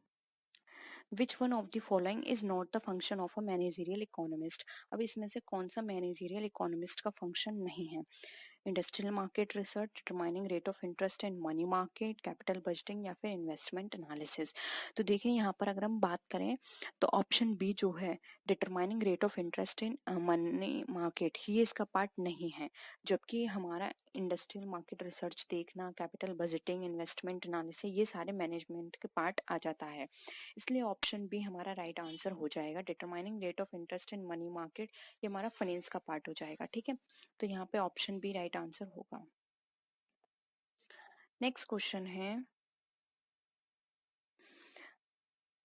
which one of the following is not the function of a managerial economist. अब इसमें से कौन सा मैनेजरियल इकोनॉमिस्ट का फंक्शन नहीं है? Industrial market research, determining rate of interest in money market, capital budgeting, या फिर इन्वेस्टमेंट एनालिसिस। तो देखिए यहाँ पर अगर हम बात करें तो ऑप्शन बी जो है determining rate of interest in money market, ये इसका पार्ट नहीं है। जबकि हमारा इंडस्ट्रियल मार्केट रिसर्च देखना, कैपिटल बजटिंग, इन्वेस्टमेंट एनालिसिस, ये सारे मैनेजमेंट के पार्ट आ जाता है। इसलिए ऑप्शन बी हमारा राइट आंसर हो जाएगा। Determining rate of interest in money market ये हमारा फाइनेंस का पार्ट हो जाएगा, ठीक है। तो यहाँ पे ऑप्शन बी राइट आंसर होगा। नेक्स्ट क्वेश्चन है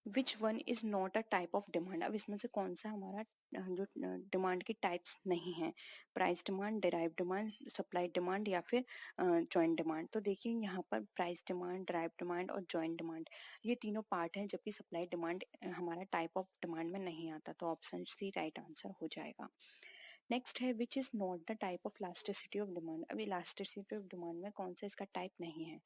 which one is not a type of demand. अब इसमें से कौन सा हमारा जो डिमांड की टाइप्स नहीं है? Price demand, derive demand, supply demand, या फिर जॉइंट डिमांड। तो देखिए यहाँ पर प्राइस डिमांड, डिराइव डिमांड और जॉइंट डिमांड ये तीनों पार्ट हैं, जबकि सप्लाई डिमांड हमारा टाइप ऑफ डिमांड में नहीं आता। तो ऑप्शन सी राइट आंसर हो जाएगा। नेक्स्ट है which is not the type of elasticity of demand. अब इलास्टिसिटी ऑफ डिमांड में कौन सा इसका टाइप नहीं है?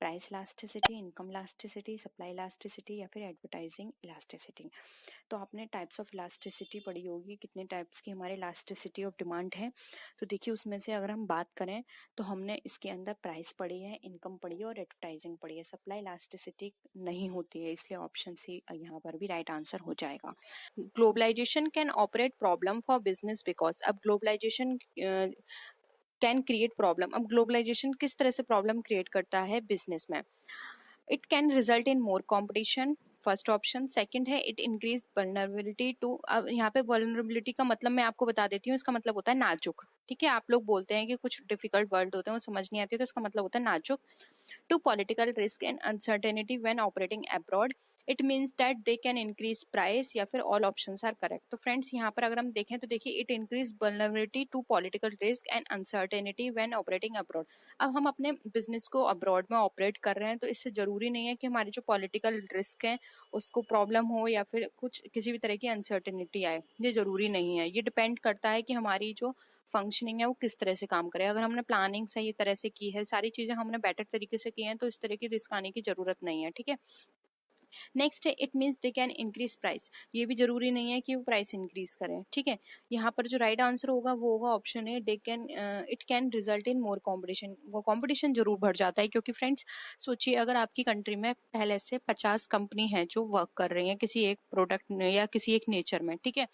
Price elasticity, income elasticity, supply elasticity, या फिर एडवर्टाइजिंग इलास्टिसिटी। तो आपने टाइप्स ऑफ इलास्टिसिटी पढ़ी होगी, कितने टाइप्स की हमारे इलास्टिसिटी ऑफ डिमांड है। तो देखिए उसमें से अगर हम बात करें तो हमने इसके अंदर प्राइस पढ़ी है, इनकम पढ़ी है और एडवर्टाइजिंग पढ़ी है। सप्लाई इलास्टिसिटी नहीं होती है, इसलिए ऑप्शन सी यहाँ पर भी राइट आंसर हो जाएगा। Globalisation can operate problem for business because. अब ग्लोबलाइजेशन कैन क्रिएट प्रॉब्लम। अब ग्लोबलाइजेशन किस तरह से प्रॉब्लम क्रिएट करता है बिजनेस में? It can result in more competition, first option. Second है इट इंक्रीज वल्नरेबिलिटी टू। अब यहाँ पे वल्नरेबिलिटी का मतलब मैं आपको बता देती हूँ, इसका मतलब होता है नाजुक, ठीक है। आप लोग बोलते हैं कि कुछ डिफिकल्ट वर्ड होते हैं वो समझ नहीं आती, तो इसका मतलब होता है नाजुक। To political risk and uncertainty when operating abroad, it means that they can increase price, या फिर ऑल ऑप्शंस आर करेक्ट। तो फ्रेंड्स यहाँ पर अगर हम देखें तो देखिए it increase vulnerability to political risk and uncertainty when operating abroad. अब हम अपने बिजनेस को अब्रॉड में ऑपरेट कर रहे हैं तो इससे जरूरी नहीं है कि हमारी जो पॉलिटिकल रिस्क है उसको प्रॉब्लम हो या फिर कुछ किसी भी तरह की अनसर्टेनिटी आए, ये जरूरी नहीं है। ये डिपेंड करता है कि हमारी जो फंक्शनिंग है वो किस तरह से काम करे। अगर हमने प्लानिंग सही तरह से की है, सारी चीजें हमने बेटर तरीके से की हैं, तो इस तरह की रिस्क आने की जरूरत नहीं है, ठीक है। नेक्स्ट है it means they can increase price. ये भी जरूरी नहीं है कि वो प्राइस इंक्रीज करें, ठीक है। यहाँ पर जो राइट आंसर होगा वो होगा ऑप्शन है they can it can result in more competition. वो कॉम्पिटिशन जरूर बढ़ जाता है, क्योंकि फ्रेंड्स सोचिए अगर आपकी कंट्री में पहले से 50 कंपनी है जो वर्क कर रही हैं किसी एक प्रोडक्ट में या किसी एक नेचर में, ठीक है।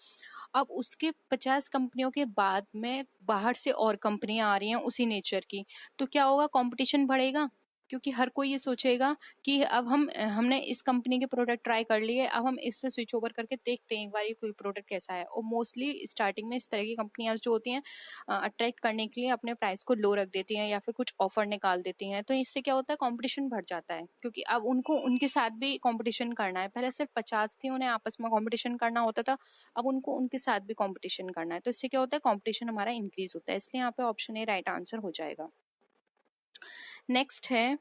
अब उसके 50 कंपनियों के बाद में बाहर से और कंपनियां आ रही हैं उसी नेचर की, तो क्या होगा? कंपटीशन बढ़ेगा, क्योंकि हर कोई ये सोचेगा कि अब हमने इस कंपनी के प्रोडक्ट ट्राई कर लिए, अब हम इस पे स्विच ओवर करके देखते हैं एक बार ये कोई प्रोडक्ट कैसा है। और मोस्टली स्टार्टिंग में इस तरह की कंपनियां जो होती हैं अट्रैक्ट करने के लिए अपने प्राइस को लो रख देती हैं या फिर कुछ ऑफर निकाल देती हैं। तो इससे क्या होता है? कंपटीशन बढ़ जाता है, क्योंकि अब उनको उनके साथ भी कंपटीशन करना है। पहले सिर्फ 50 थी, उन्हें आपस में कंपटीशन करना होता था, अब उनको उनके साथ भी कंपटीशन करना है। तो इससे क्या होता है? कंपटीशन हमारा इंक्रीज होता है, इसलिए यहाँ पे ऑप्शन ए राइट आंसर हो जाएगा। नेक्स्ट है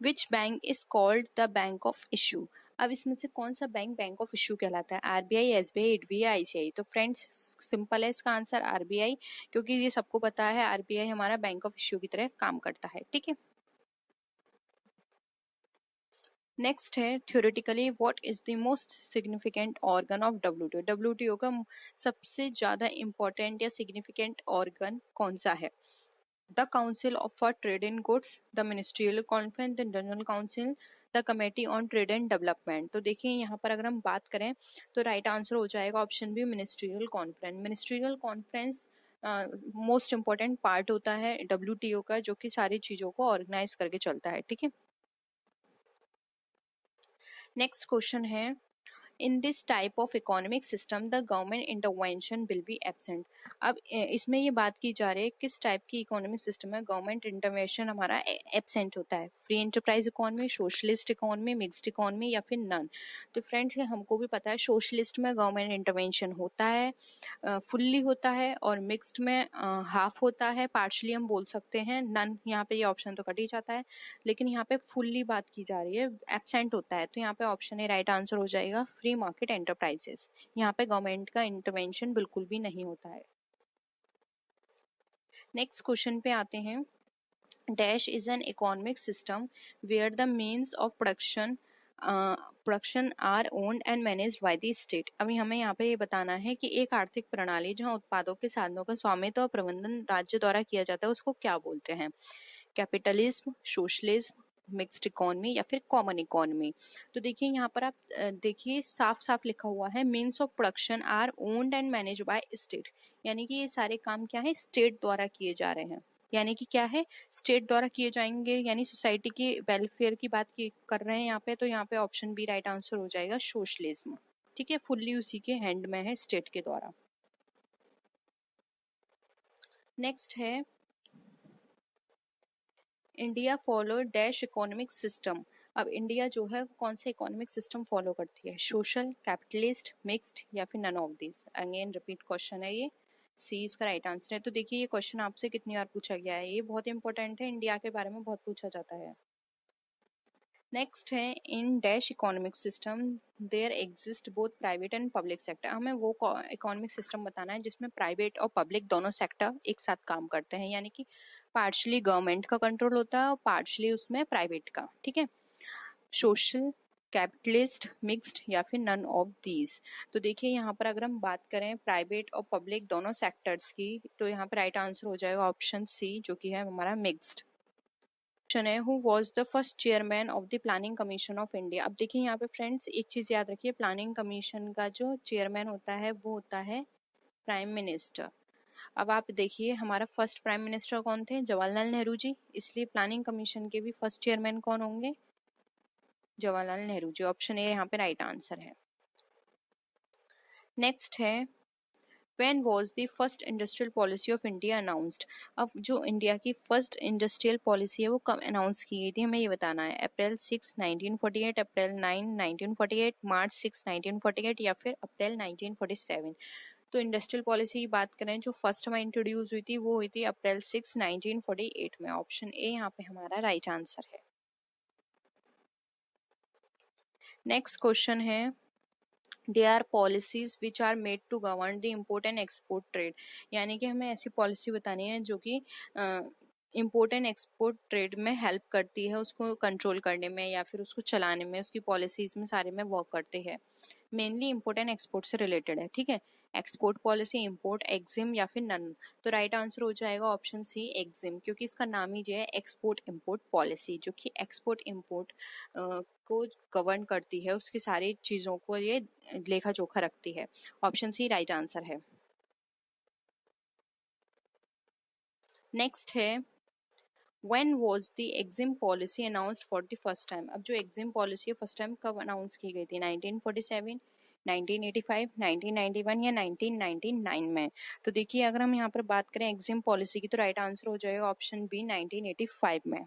which bank is called the bank of issue. अब इसमें से कौन सा बैंक बैंक ऑफ इश्यू कहलाता है? RBI, SBI, IDBI, ICI. तो फ्रेंड्स सिंपल है इसका आंसर आरबीआई, क्योंकि ये सबको पता है आरबीआई हमारा बैंक ऑफ इश्यू की तरह काम करता है। ठीक है, नेक्स्ट है theoretically what is the most significant organ of WTO. WTO का सबसे ज्यादा इंपॉर्टेंट या सिग्निफिकेंट ऑर्गन कौन सा है? The council for trade in goods, the ministerial conference, the general council, the committee on trade and development. तो देखिए यहाँ पर अगर हम बात करें तो राइट आंसर हो जाएगा option B, ministerial conference. Ministerial conference most important part होता है डब्ल्यूटीओ का, जो कि सारी चीजों को ऑर्गेनाइज करके चलता है। ठीक है, नेक्स्ट क्वेश्चन है in this type of economic system the government intervention will be absent. अब इसमें ये बात की जा रही है किस टाइप की इकोनॉमिक सिस्टम है गवर्नमेंट इंटरवेंशन हमारा एब्सेंट होता है? Free enterprise economy, socialist economy, mixed economy या फिर नन। तो फ्रेंड्स हमको भी पता है सोशलिस्ट में गवर्नमेंट इंटरवेंशन होता है, फुल्ली होता है, और मिक्स्ड में हाफ होता है, पार्शली हम बोल सकते हैं। नन यहाँ पे ये ऑप्शन तो कट ही जाता है, लेकिन यहाँ पे फुल्ली बात की जा रही है, एब्सेंट होता है। तो यहाँ पे ऑप्शन ए राइट आंसर हो जाएगा, फ्री मार्केट एंटरप्राइजेस। यहाँ पे गवर्नमेंट का इंटरवेंशन बिल्कुल भी नहीं होता है। नेक्स्ट क्वेश्चन पे आते हैं, dash is an economic system where the means of production are owned and managed by the state. अभी हमें यहाँ पे ये बताना है कि एक आर्थिक प्रणाली जहाँ उत्पादों के साधनों का स्वामित्व और प्रबंधन राज्य द्वारा किया जाता है उसको क्या बोलते हैं? कैपिटलिज्म, सोशलिज्म, मिक्स्ड इकोनॉमी या फिर कॉमन इकोनॉमी। तो देखिए यहाँ पर आप देखिए साफ साफ लिखा हुआ है means of production are owned and manage by state, यानी कि ये सारे काम क्या है, स्टेट द्वारा किए जा रहे हैं। यानी कि क्या है, स्टेट द्वारा किए जाएंगे, यानी सोसाइटी के वेलफेयर की बात कर रहे हैं यहाँ पे। तो यहाँ पे ऑप्शन बी राइट आंसर हो जाएगा, सोशलिज्म। ठीक है, फुल्ली उसी के हैंड में है, स्टेट के द्वारा। नेक्स्ट है India follow dash economic system. अब इंडिया जो है कौन सा इकोनॉमिक सिस्टम फॉलो करती है? सोशल, कैपिटलिस्ट, मिक्स्ड या फिर none of this. Again repeat question है ये, सी इसका राइट आंसर है। तो देखिए ये क्वेश्चन आपसे कितनी बार पूछा गया है, ये बहुत इंपॉर्टेंट है, इंडिया के बारे में बहुत पूछा जाता है। नेक्स्ट है in dash economic system there exist both private and public sector. हमें वो इकोनॉमिक सिस्टम बताना है जिसमें प्राइवेट और पब्लिक दोनों सेक्टर एक साथ काम करते हैं, यानी कि पार्शली गवर्नमेंट का कंट्रोल होता है और पार्शली उसमें प्राइवेट का। ठीक है, सोशल, कैपिटलिस्ट, मिक्स्ड या फिर नन ऑफ दीज। तो देखिए यहाँ पर अगर हम बात करें प्राइवेट और पब्लिक दोनों सेक्टर्स की, तो यहाँ पर राइट आंसर हो जाएगा ऑप्शन सी, जो कि है हमारा मिक्स्ड। क्वेश्चन है who was the first chairman of the planning commission of India. अब देखिए यहाँ पे फ्रेंड्स एक चीज याद रखिए, प्लानिंग कमीशन का जो चेयरमैन होता है वो होता है प्राइम मिनिस्टर। अब आप देखिए हमारा फर्स्ट प्राइम मिनिस्टर कौन थे? जवाहरलाल नेहरू जी, इसलिए प्लानिंग कमीशन के भी फर्स्ट चेयरमैन कौन होंगे? जवाहरलाल नेहरू जी। ऑप्शन ए यहाँ पे राइट आंसर है। नेक्स्ट है When was the first industrial policy of India announced? अब जो इंडिया की फर्स्ट इंडस्ट्रियल पॉलिसी है वो कब अनाउंस की गई थी, हमें ये बताना है। अप्रैल 6, 1948, अप्रैल 9, 1948, मार्च 6, 1948 या फिर अप्रैल 1947। तो इंडस्ट्रियल पॉलिसी की बात करें जो फर्स्ट में इंट्रोड्यूस हुई थी वो हुई थी अप्रैल 6, 1948 में। ऑप्शन ए यहाँ पे हमारा राइट आंसर है। नेक्स्ट क्वेश्चन है they are policies which are made to govern the import and export trade. यानी कि हमें ऐसी पॉलिसी बतानी है जो कि इम्पोर्ट एंड एक्सपोर्ट ट्रेड में हेल्प करती है, उसको कंट्रोल करने में या फिर उसको चलाने में, उसकी पॉलिसीज में सारे में वर्क करते हैं। मेनली इम्पोर्ट एंड एक्सपोर्ट से रिलेटेड है। ठीक है, एक्सपोर्ट पॉलिसी, इम्पोर्ट, एक्जिम या फिर नन। तो राइट आंसर हो जाएगा ऑप्शन सी, एक्जिम, क्योंकि इसका नाम ही जो है एक्सपोर्ट इम्पोर्ट पॉलिसी, जो कि एक्सपोर्ट इम्पोर्ट को गवर्न करती है, उसकी सारी चीज़ों को ये लेखा जोखा रखती है। ऑप्शन सी राइट आंसर है। नेक्स्ट है When was the exim policy announced for the first time? अब जो exim policy है फर्स्ट टाइम कब अनाउंस की गई थी? 1947, 1985, 1991 या 1999 में। तो देखिए अगर हम यहाँ पर बात करें exim policy की तो राइट आंसर हो जाएगा ऑप्शन बी, 1985 में।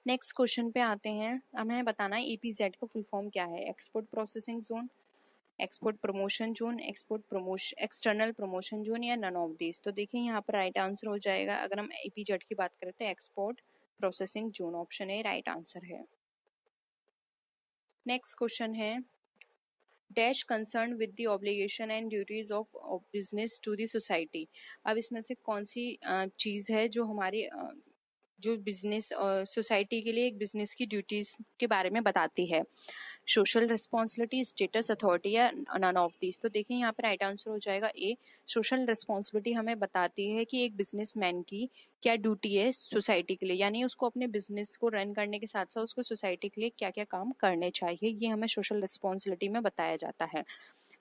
नेक्स्ट क्वेश्चन पे आते हैं, हमें बताना है EPZ का फुल फॉर्म क्या है? Export processing zone, export promotion zone, external promotion zone या नन ऑफ दिस। तो देखिए यहाँ पर राइट आंसर हो जाएगा, अगर हम EPZ की बात करें तो export processing zone. Option A right answer है। नेक्स्ट क्वेश्चन है dash concern with the obligation and duties of business to the society. अब इसमें से कौन सी चीज़ है जो हमारी जो बिजनेस सोसाइटी के लिए एक बिजनेस की ड्यूटीज के बारे में बताती है। सोशल रिस्पॉन्सिबिलिटी, स्टेटस, अथॉरिटी या नन ऑफ दिस। तो देखिए यहाँ पे राइट आंसर हो जाएगा ए। सोशल रिस्पॉन्सिबिलिटी हमें बताती है कि एक बिजनेसमैन की क्या ड्यूटी है सोसाइटी के लिए, यानी उसको अपने बिजनेस को रन करने के साथ साथ उसको सोसाइटी के लिए क्या क्या काम करने चाहिए, ये हमें सोशल रिस्पॉन्सिबिलिटी में बताया जाता है।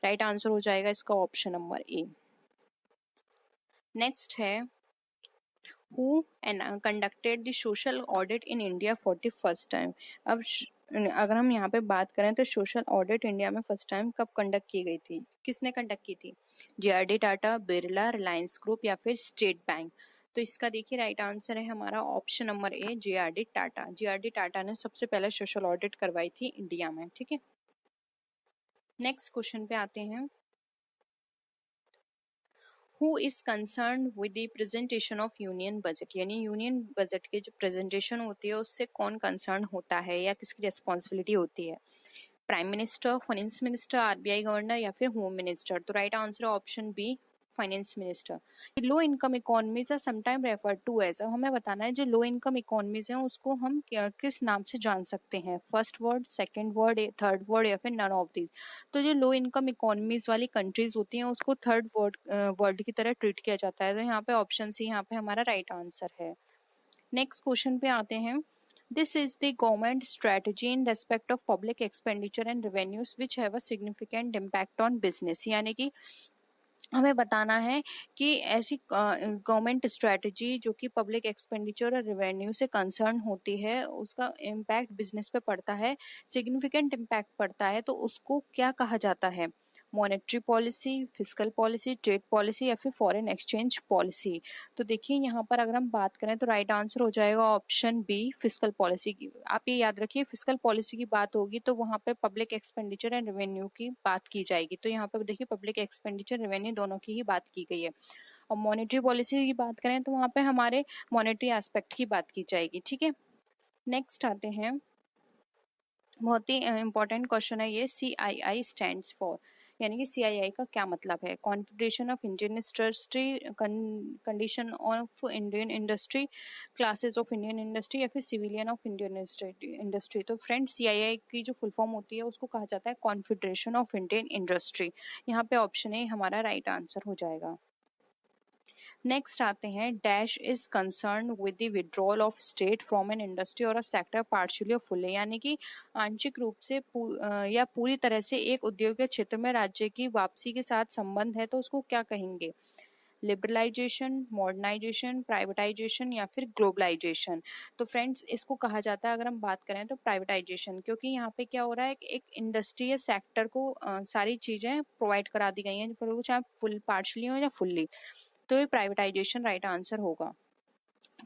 राइट आंसर हो जाएगा इसका ऑप्शन नंबर ए। नेक्स्ट है who and conducted the social audit in India for the first time। अब अगर हम यहाँ पे बात करें तो सोशल ऑडिट इंडिया में फर्स्ट टाइम कब कंडक्ट की गई थी, किसने कंडक्ट की थी? जेआरडी टाटा, बिरला, रिलायंस ग्रुप या फिर स्टेट बैंक। तो इसका देखिए राइट आंसर है हमारा option number A, JRD Tata. JRD Tata ने सबसे पहले सोशल ऑडिट करवाई थी इंडिया में। ठीक है, नेक्स्ट क्वेश्चन पे आते हैं। Who is concern with the presentation of union budget, यानी यूनियन बजट के जो प्रेजेंटेशन होती है उससे कौन कंसर्न होता है या किसकी रिस्पॉन्सिबिलिटी होती है? Prime minister, finance minister, RBI governor या फिर होम मिनिस्टर। तो right answer option B, finance minister. Low income economies are sometime refer to as, हमें बताना है जो लो इनकम इकोनॉमीज हैं उसको हम किस नाम से जान सकते हैं? First word, second word, third word या फिर नन ऑफ दीज। तो जो लो इनकम इकोनॉमीज वाली कंट्रीज होती हैं उसको थर्ड वर्ल्ड की तरह ट्रीट किया जाता है। तो यहाँ पे ऑप्शन सी यहाँ पे हमारा राइट आंसर है। नेक्स्ट क्वेश्चन पे आते हैं। This is the government strategy in respect of public expenditure and revenues which have a significant impact on business, यानी कि हमें बताना है कि ऐसी गवर्नमेंट स्ट्रेटजी जो कि पब्लिक एक्सपेंडिचर और रेवेन्यू से कंसर्न होती है उसका इम्पैक्ट बिजनेस पे पड़ता है, सिग्निफिकेंट इम्पैक्ट पड़ता है, तो उसको क्या कहा जाता है? Monetary policy, fiscal policy, trade policy या फिर फॉरेन एक्सचेंज पॉलिसी। तो देखिए यहाँ पर अगर हम बात करें तो राइट आंसर हो जाएगा ऑप्शन बी, फिस्कल पॉलिसी की। आप ये याद रखिए फिस्कल पॉलिसी की बात होगी तो वहाँ पे पब्लिक एक्सपेंडिचर एंड रेवेन्यू की बात की जाएगी। तो यहाँ पर देखिए पब्लिक एक्सपेंडिचर रेवेन्यू दोनों की ही बात की गई है। और मॉनेटरी पॉलिसी की बात करें तो वहाँ पे हमारे मॉनेटरी एस्पेक्ट की बात की जाएगी। ठीक है, नेक्स्ट आते हैं। बहुत ही इंपॉर्टेंट क्वेश्चन है ये। CII स्टैंड्स फॉर, यानी कि CII का क्या मतलब है? Confederation of Indian industry, condition of Indian industry, classes of Indian industry या फिर सिविलियन ऑफ इंडियन इंडस्ट्री। तो फ्रेंड्स CII की जो फुल फॉर्म होती है उसको कहा जाता है कॉन्फेडरेशन ऑफ इंडियन इंडस्ट्री। यहाँ पे ऑप्शन ए हमारा राइट आंसर हो जाएगा। नेक्स्ट आते हैं। Dash is concern with the withdrawal of state from an industry और अ सेक्टर पार्शियली और फुल्ली, यानी कि आंशिक रूप से या पूरी तरह से एक उद्योग के क्षेत्र में राज्य की वापसी के साथ संबंध है, तो उसको क्या कहेंगे? लिबरलाइजेशन, मॉडर्नाइजेशन, प्राइवेटाइजेशन या फिर ग्लोबलाइजेशन। तो फ्रेंड्स इसको कहा जाता है, अगर हम बात करें तो प्राइवेटाइजेशन, क्योंकि यहाँ पे क्या हो रहा है एक इंडस्ट्री या सेक्टर को सारी चीज़ें प्रोवाइड करा दी गई हैं, फिर वो चाहे फुल पार्शली हो या फुल्ली। तो ये प्राइवेटाइजेशन राइट आंसर होगा,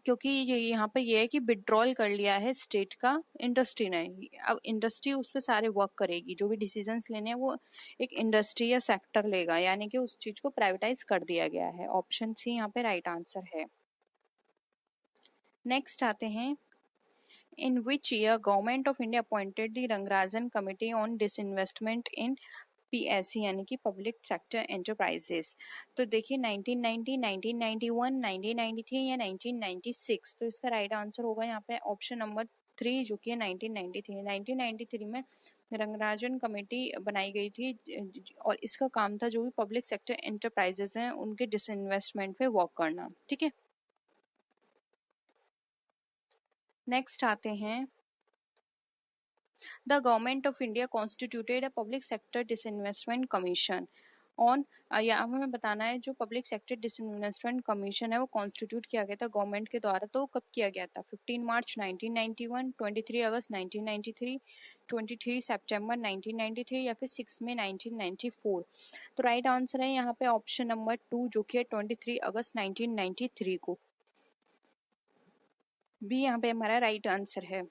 क्योंकि ये यहाँ पर ये है कि विड्रॉल कर लिया है स्टेट का इंडस्ट्री ने। अब इंडस्ट्री उस पर सारे वर्क करेगी, जो भी डिसीजंस लेने हैं वो एक इंडस्ट्री या सेक्टर लेगा, यानी कि उस चीज को प्राइवेटाइज कर दिया गया है। ऑप्शन सी यहाँ पे राइट आंसर है। नेक्स्ट आते हैं। In which year government of India appointed the Rangarajan committee on disinvestment in PSE, यानी कि पब्लिक सेक्टर एंटरप्राइजेस। तो देखिए 1990, 1991, 1993 या 1996। तो इसका राइट आंसर होगा यहाँ पे ऑप्शन नंबर 3 जो कि है 1993। 1993 में रंगराजन कमेटी बनाई गई थी और इसका काम था जो भी पब्लिक सेक्टर एंटरप्राइजेस हैं उनके डिसइन्वेस्टमेंट पे वर्क करना। ठीक है, नेक्स्ट आते हैं। The Government of India constituted a public sector disinvestment commission on, या हमें बताना है जो पब्लिक सेक्टर डिसइन्वेस्टमेंट कमीशन है वो कॉन्स्टिट्यूट किया गया था गवर्नमेंट के द्वारा, तो कब किया गया था? 15 मार्च 1991, 23 अगस्त 1993, 23 सितंबर 1993 या फिर 6 मई 1994। तो राइट आंसर है यहाँ पे ऑप्शन नंबर 2 जो कि है 23 अगस्त 1993 को। भी यहाँ पे हमारा राइट आंसर है।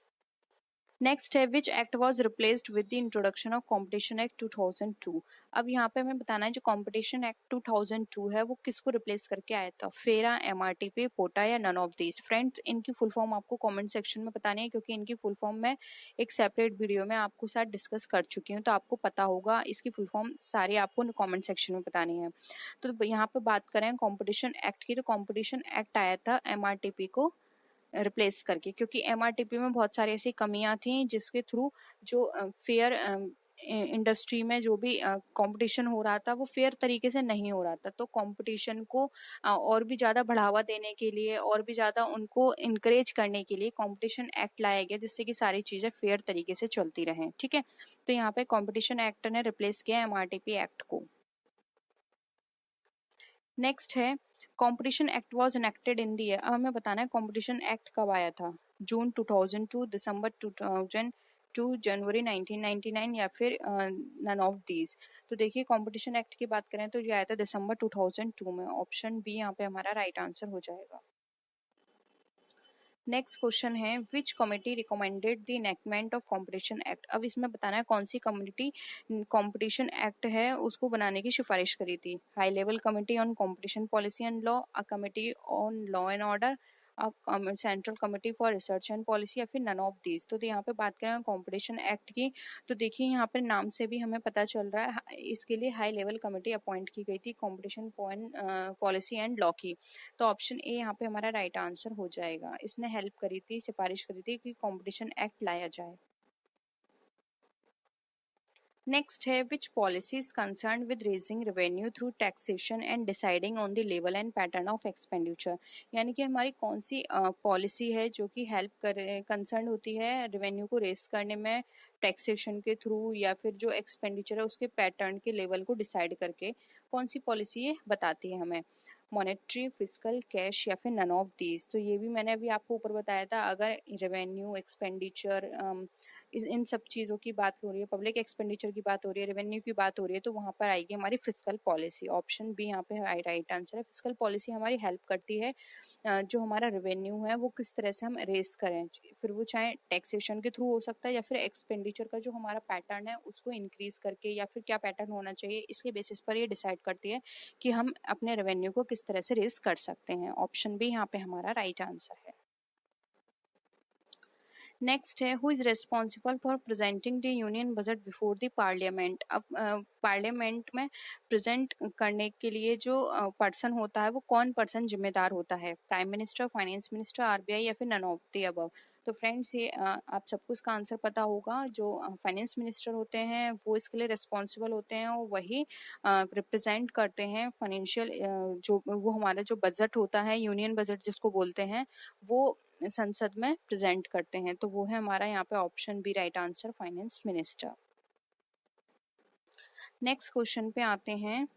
नेक्स्ट है which act was replaced with the introduction of competition act 2002। अब यहाँ पे हमें बताना है जो कॉम्पिटिशन एक्ट 2002 है वो किसको रिप्लेस करके आया था, फेरा, एमआरटीपी, पोटा या नन ऑफ दीज। फ्रेंड्स इनकी फुल फॉर्म आपको कमेंट सेक्शन में बतानी है क्योंकि इनकी फुल फॉर्म मैं एक सेपरेट वीडियो में आपको साथ डिस्कस कर चुकी हूँ, तो आपको पता होगा। इसकी फुल फॉर्म सारी आपको कॉमेंट सेक्शन में बतानी है। तो यहाँ पे बात करें कॉम्पिटिशन एक्ट की, तो कॉम्पिटिशन एक्ट आया था एमआरटीपी को रिप्लेस करके, क्योंकि एमआरटीपी में बहुत सारी ऐसी कमियां थी जिसके थ्रू जो फेयर इंडस्ट्री में जो भी कंपटीशन हो रहा था वो फेयर तरीके से नहीं हो रहा था। तो कंपटीशन को और भी ज़्यादा बढ़ावा देने के लिए और भी ज़्यादा उनको इनकरेज करने के लिए कंपटीशन एक्ट लाया गया जिससे कि सारी चीज़ें फेयर तरीके से चलती रहें। ठीक है, तो यहाँ पे कंपटीशन एक्ट ने रिप्लेस किया एमआरटीपी एक्ट को। नेक्स्ट है competition act was enacted in the year. अब हमें बताना है कंपटीशन एक्ट कब आया था, जून 2002, दिसंबर 2002, जनवरी 1999 या फिर नन ऑफ दीज। तो देखिए कंपटीशन एक्ट की बात करें तो ये आया था दिसंबर 2002 में। ऑप्शन बी यहाँ पे हमारा राइट आंसर हो जाएगा। नेक्स्ट क्वेश्चन है विच committee recommended the enactment of competition act. अब इसमें बताना है कौन सी कमेटी कॉम्पिटिशन एक्ट है उसको बनाने की सिफारिश करी थी। High level committee on competition policy and law, a committee on law and order, central committee for research and policy या फिर नन ऑफ दीज। तो यहाँ पे बात करें कॉम्पिटिशन एक्ट की, तो देखिए यहाँ पे नाम से भी हमें पता चल रहा है इसके लिए हाई लेवल कमेटी अपॉइंट की गई थी कॉम्पिटिशन पॉलिसी एंड लॉ की। तो ऑप्शन ए यहाँ पे हमारा राइट आंसर हो जाएगा। इसने हेल्प करी थी, सिफारिश करी थी कि कॉम्पिटिशन एक्ट लाया जाए। नेक्स्ट है विच policy is concern with raising revenue through taxation and deciding on the level and pattern of expenditure. यानी कि हमारी कौन सी पॉलिसी है जो कि हेल्प कर कंसर्न होती है रेवेन्यू को रेज करने में टैक्सेशन के थ्रू या फिर जो एक्सपेंडिचर है उसके पैटर्न के लेवल को डिसाइड करके कौन सी पॉलिसी ये बताती है हमें, मॉनेटरी, फिजिकल, कैश या फिर नन ऑफ दीज। तो ये भी मैंने अभी आपको ऊपर बताया था, अगर रेवेन्यू एक्सपेंडिचर इन सब चीज़ों की बात हो रही है, पब्लिक एक्सपेंडिचर की बात हो रही है, रेवेन्यू की बात हो रही है, तो वहाँ पर आएगी हमारी फिजिकल पॉलिसी। ऑप्शन बी यहाँ पे राइट आंसर है। फिजिकल पॉलिसी हमारी हेल्प करती है जो हमारा रेवेन्यू है वो किस तरह से हम रेस करें, फिर वो चाहे टैक्सेशन के थ्रू हो सकता है या फिर एक्सपेंडिचर का जो हमारा पैटर्न है उसको इंक्रीज करके या फिर क्या पैटर्न होना चाहिए इसके बेसिस पर ये डिसाइड करती है कि हम अपने रेवेन्यू को किस तरह से रेस कर सकते हैं। ऑप्शन बी यहाँ पे हमारा राइट आंसर है। नेक्स्ट है who is responsible for presenting the union budget before the parliament. अब पार्लियामेंट में प्रेजेंट करने के लिए जो पर्सन होता है वो कौन पर्सन जिम्मेदार होता है, prime minister, finance minister, RBI या फिर नन ऑफ द अबव। तो फ्रेंड्स ये आप सबको इसका आंसर पता होगा। जो फाइनेंस मिनिस्टर होते हैं वो इसके लिए रिस्पॉन्सिबल होते हैं और वही रिप्रेजेंट करते हैं फाइनेंशियल जो वो हमारा जो बजट होता है यूनियन बजट जिसको बोलते हैं वो संसद में प्रेजेंट करते हैं। तो वो है हमारा यहाँ पे option B right answer, finance minister. Next question पे आते हैं।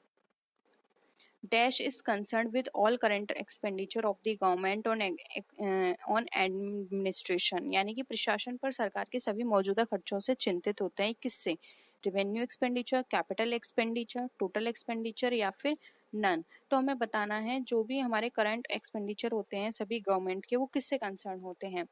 Dash is concern with all current expenditure of the government on administration. यानी कि प्रशासन पर सरकार के सभी मौजूदा खर्चों से चिंतित होते हैं। किससे, revenue expenditure, capital expenditure, total expenditure या फिर नन। तो हमें बताना है जो भी हमारे करंट एक्सपेंडिचर होते हैं सभी गवर्नमेंट के वो किससे कंसर्न होते हैं।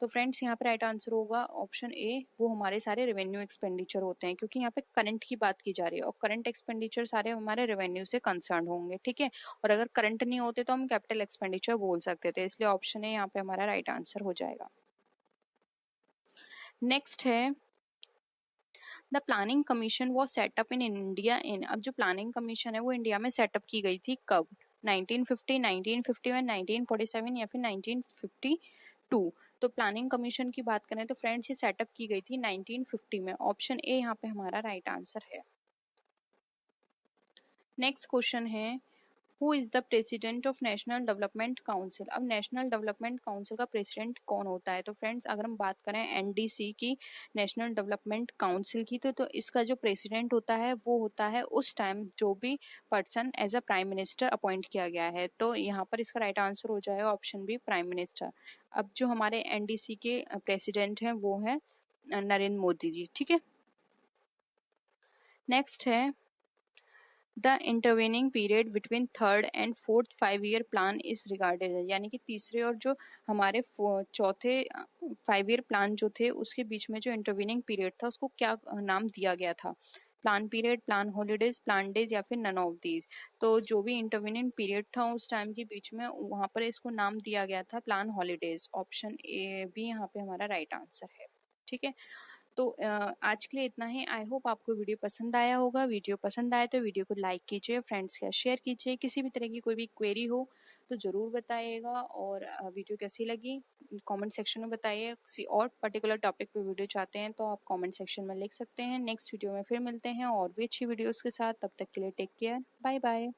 तो फ्रेंड्स यहाँ पे राइट आंसर होगा ऑप्शन ए, वो हमारे सारे रेवेन्यू एक्सपेंडिचर होते हैं क्योंकि यहाँ पे करंट की बात की जा रही है और करंट एक्सपेंडिचर सारे हमारे रेवेन्यू से कंसर्न होंगे। ठीक है, और अगर करंट नहीं होते तो हम कैपिटल एक्सपेंडिचर बोल सकते थे, इसलिए ऑप्शन ए यहाँ पे हमारा राइट आंसर हो जाएगा। नेक्स्ट है the planning commission was setup in India in. अब जो प्लानिंग कमीशन है वो इंडिया में सेटअप की गई थी कब, 1950, 1951, 1947 या फिर 1952। तो प्लानिंग कमीशन की बात करें तो फ्रेंड्स ये सेटअप की गई थी 1950 में। ऑप्शन ए यहाँ पे हमारा राइट आंसर है। नेक्स्ट क्वेश्चन है who is the president of national development council. अब नेशनल डेवलपमेंट काउंसिल का प्रेसिडेंट कौन होता है। तो फ्रेंड्स अगर हम बात करें एनडीसी की, नेशनल डेवलपमेंट काउंसिल की, तो इसका जो प्रेसिडेंट होता है वो होता है उस टाइम जो भी person as a prime minister appoint किया गया है। तो यहाँ पर इसका राइट आंसर हो जाएगा ऑप्शन बी, प्राइम मिनिस्टर। अब जो हमारे एनडीसी के प्रेसिडेंट हैं वो है नरेंद्र मोदी जी। ठीक है, नेक्स्ट है the intervening period between third and fourth 5 year plan is regarded है, यानी कि तीसरे और जो हमारे चौथे 5 ईयर प्लान जो थे उसके बीच में जो इंटरवेनिंग पीरियड था उसको क्या नाम दिया गया था? Plan period, plan holidays, plan days या फिर नन ऑफ दीज। तो जो भी इंटरवेनिंग पीरियड था उस टाइम के बीच में वहाँ पर इसको नाम दिया गया था प्लान हॉलीडेज। ऑप्शन ए भी यहाँ पे हमारा राइट आंसर है। ठीक है, तो आज के लिए इतना ही। आई होप आपको वीडियो पसंद आया होगा। वीडियो पसंद आए तो वीडियो को लाइक कीजिए, फ्रेंड्स के साथ शेयर कीजिए। किसी भी तरह की कोई भी क्वेरी हो तो ज़रूर बताइएगा, और वीडियो कैसी लगी कमेंट सेक्शन में बताइए। किसी और पर्टिकुलर टॉपिक पे वीडियो चाहते हैं तो आप कमेंट सेक्शन में लिख सकते हैं। नेक्स्ट वीडियो में फिर मिलते हैं और भी अच्छी वीडियोज़ के साथ। तब तक के लिए टेक केयर, बाय बाय।